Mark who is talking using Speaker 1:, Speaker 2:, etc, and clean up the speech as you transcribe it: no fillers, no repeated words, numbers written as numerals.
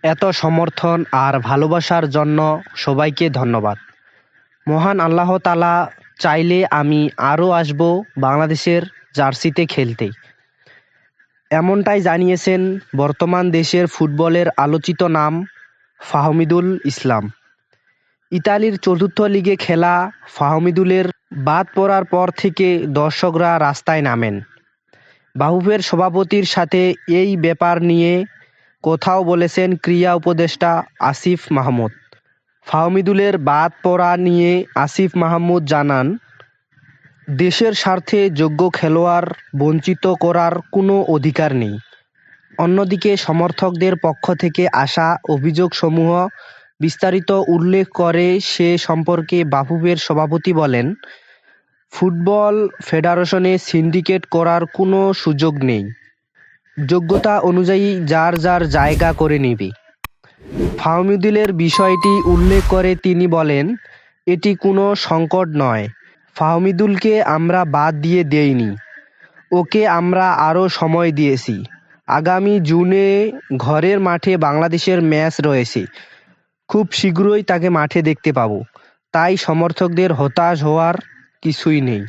Speaker 1: এত সমর্থন আর ভালোবাসার জন্য সবাইকে ধন্যবাদ। মহান আল্লাহ তাআলা চাইলে আমি আরও আসব বাংলাদেশের জার্সিতে খেলতে। এমনটাই জানিয়েছেন বর্তমান দেশের ফুটবলের আলোচিত নাম ফাহমিদুল ইসলাম। ইতালির চতুর্থ লিগে খেলা ফাহমিদুলের বাদ পড়ার পর থেকে দর্শকরা রাস্তায় নামেন। বাফুফের সভাপতির সাথে এই ব্যাপার নিয়ে কথাও বলেছেন ক্রীড়া উপদেষ্টা আসিফ মাহমুদ। ফাহমিদুলের বাদ পড়া নিয়ে আসিফ মাহমুদ জানান, দেশের স্বার্থে যোগ্য খেলোয়াড় বঞ্চিত করার কোনো অধিকার নেই। অন্যদিকে সমর্থকদের পক্ষ থেকে আসা অভিযোগসমূহ বিস্তারিত উল্লেখ করে সে সম্পর্কে বাফুফের সভাপতি বলেন, ফুটবল ফেডারেশনে সিন্ডিকেট করার কোনো সুযোগ নেই। যোগ্যতা অনুযায়ী যার যার জায়গা করে নেবে। ফাহমিদুলের বিষয়টি উল্লেখ করে তিনি বলেন, এটি কোনো সংকট নয়। ফাহমিদুলকে আমরা বাদ দিয়ে দেইনি, ওকে আমরা আরও সময় দিয়েছি। আগামী জুনে ঘরের মাঠে বাংলাদেশের ম্যাচ রয়েছে, খুব শীঘ্রই তাকে মাঠে দেখতে পাব। তাই সমর্থকদের হতাশ হওয়ার কিছুই নেই।